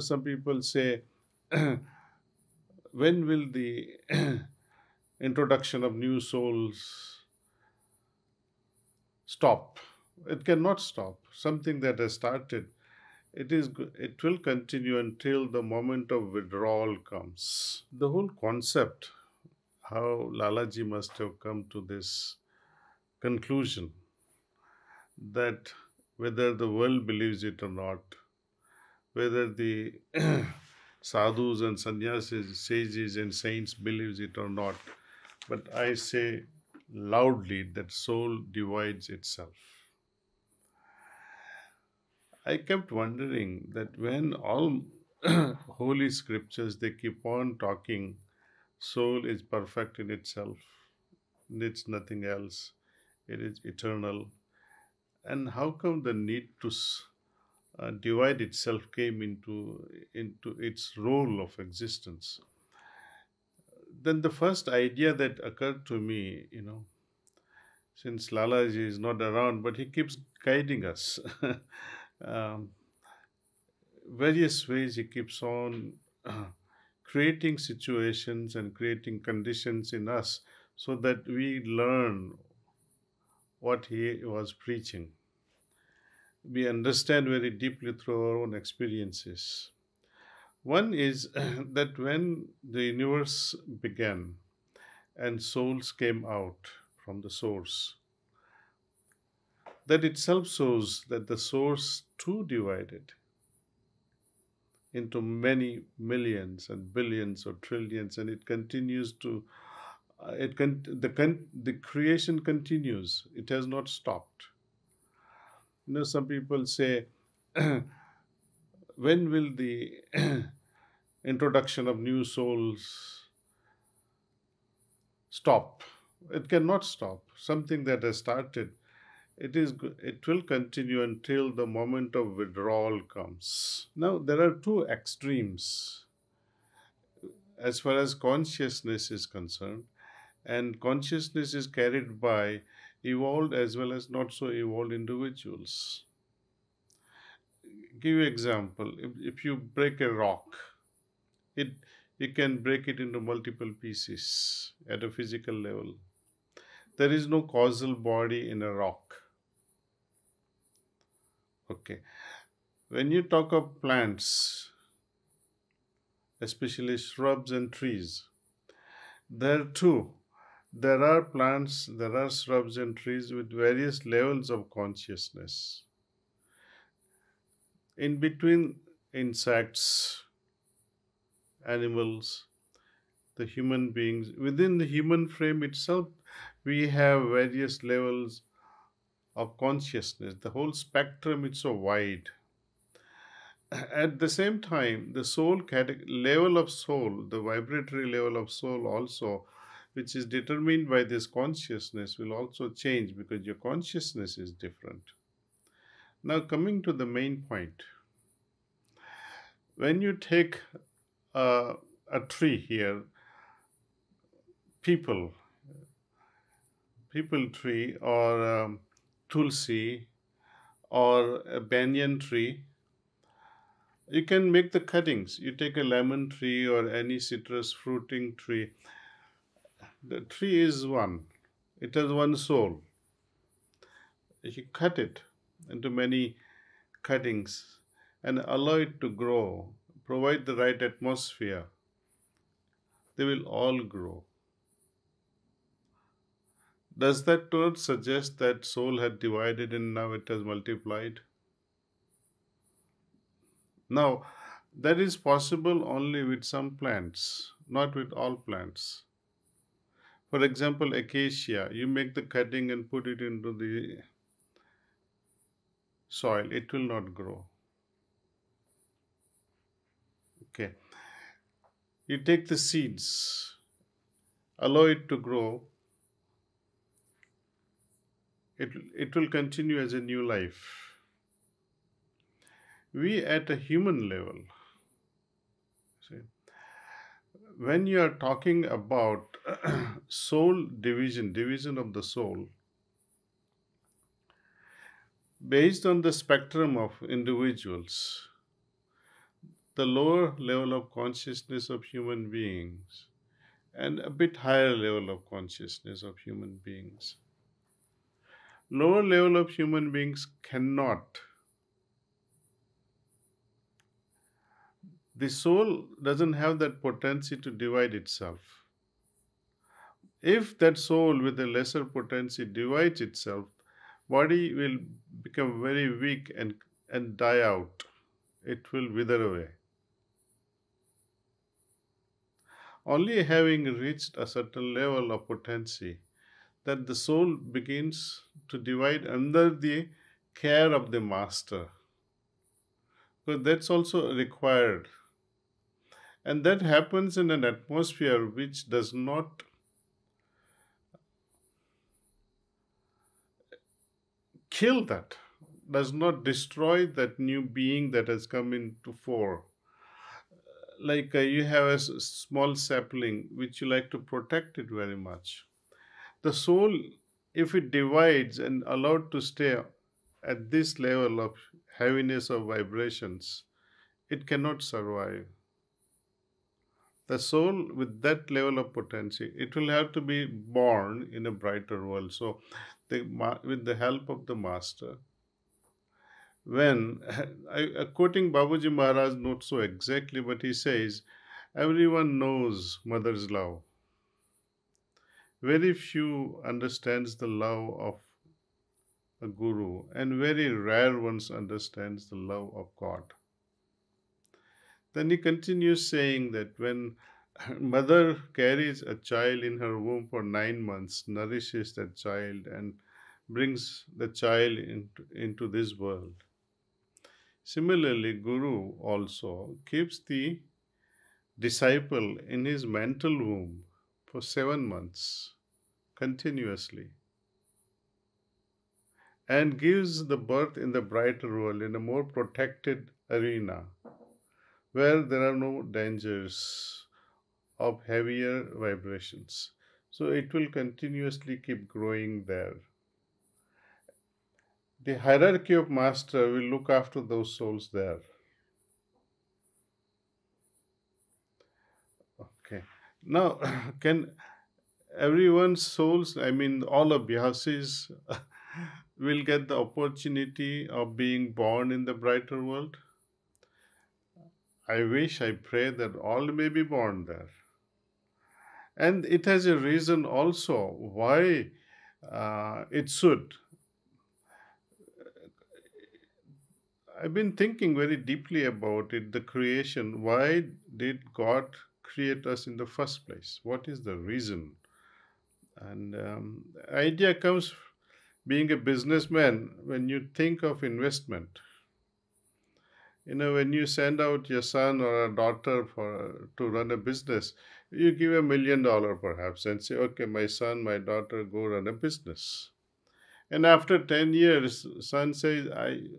Some people say, when will the introduction of new souls stop? It cannot stop. Something that has started, it will continue until the moment of withdrawal comes. The whole concept, how Lalaji must have come to this conclusion, that whether the world believes it or not, whether the sadhus and sannyasis, sages and saints believes it or not, but I say loudly that soul divides itself. I kept wondering that when all holy scriptures they keep on talking, soul is perfect in itself, needs nothing else, it is eternal, and how come the need to divide itself came into its role of existence? Then the first idea that occurred to me, since Lalaji is not around, but he keeps guiding us. um, Various ways he keeps on creating situations and creating conditions in us so that we learn what he was preaching. We understand very deeply through our own experiences. One is that when the universe began and souls came out from the source, that itself shows that the source too divided into many millions and billions or trillions, and it continues to the creation continues. It has not stopped. Some people say, when will the introduction of new souls stop? It cannot stop. Something that has started, it will continue until the moment of withdrawal comes. Now there are two extremes as far as consciousness is concerned, and consciousness is carried by evolved as well as not so evolved individuals. Give you example. If you break a rock, it you can break it into multiple pieces at a physical level. There is no causal body in a rock. Okay. When you talk of plants, especially shrubs and trees, there too, there are plants, there are shrubs and trees with various levels of consciousness. In between insects, animals, the human beings, within the human frame itself, we have various levels of consciousness. The whole spectrum is so wide. At the same time, the level of soul, the vibratory level of soul also, which is determined by this consciousness, will also change because your consciousness is different. Now, coming to the main point, when you take a tree here, people tree or tulsi or a banyan tree, you can make the cuttings. You take a lemon tree or any citrus fruiting tree. The tree is one. It has one soul. If you cut it into many cuttings and allow it to grow, provide the right atmosphere, they will all grow. Does that not suggest that soul had divided and now it has multiplied? Now, that is possible only with some plants, not with all plants. For example, acacia, you make the cutting and put it into the soil, it will not grow. Okay. You take the seeds, allow it to grow, it will continue as a new life. We at a human level, see, when you are talking about soul division of the soul, based on the spectrum of individuals, the lower level of consciousness of human beings and a bit higher level of consciousness of human beings. Lower level of human beings cannot. The soul doesn't have that potency to divide itself. If that soul with a lesser potency divides itself, body will become very weak and die out. It will wither away. Only having reached a certain level of potency that the soul begins to divide under the care of the master. Because that's also required. And that happens in an atmosphere which does not kill that, does not destroy that new being that has come into fore. Like you have a small sapling which you like to protect it very much. The soul, if it divides and allowed to stay at this level of heaviness of vibrations, it cannot survive. The soul with that level of potency, it will have to be born in a brighter world. So, with the help of the master, when quoting Babuji Maharaj, not so exactly, but he says, everyone knows mother's love. Very few understands the love of a guru, and very rare ones understands the love of God. Then he continues saying that when mother carries a child in her womb for 9 months, nourishes that child and brings the child into this world. Similarly, Guru also keeps the disciple in his mental womb for 7 months continuously and gives the birth in the brighter world in a more protected arena where there are no dangers of heavier vibrations. So it will continuously keep growing there. The hierarchy of master will look after those souls there. Okay. Now, can everyone's souls, I mean, all Abhyasis, will get the opportunity of being born in the brighter world? I wish, I pray that all may be born there. And it has a reason also why it should. I've been thinking very deeply about it, the creation. Why did God create us in the first place? What is the reason? And idea comes being a businessman when you think of investment. When you send out your son or a daughter to run a business, you give $1 million perhaps and say, okay, my son, my daughter, go run a business. And after 10 years, son says,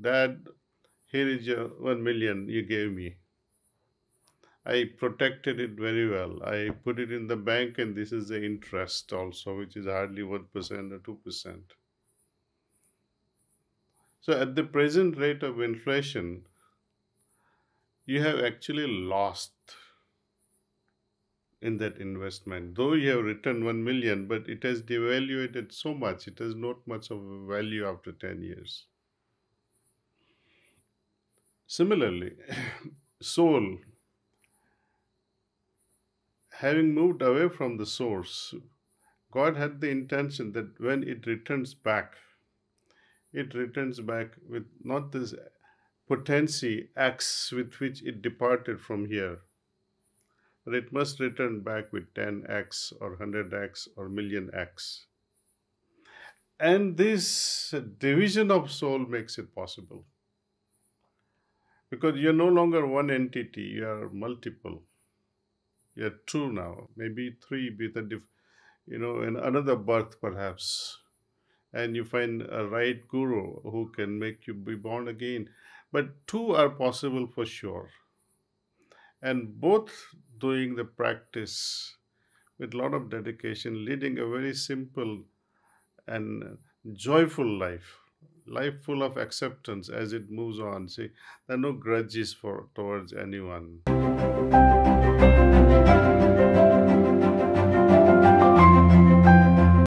Dad, here is your 1 million you gave me. I protected it very well. I put it in the bank, and this is the interest also, which is hardly 1% or 2%. So at the present rate of inflation, you have actually lost in that investment. Though you have returned 1 million, but it has devaluated so much, it has not much of a value after 10 years. Similarly, soul, having moved away from the source, God had the intention that when it returns back with not this potency X with which it departed from here, but it must return back with 10x or 100x or million x. And this division of soul makes it possible. Because you're no longer one entity, you are multiple. You're two now, maybe three with in another birth perhaps. And you find a right guru who can make you be born again. But two are possible for sure. And both doing the practice with a lot of dedication, leading a very simple and joyful life. life full of acceptance as it moves on. See, there are no grudges for towards anyone.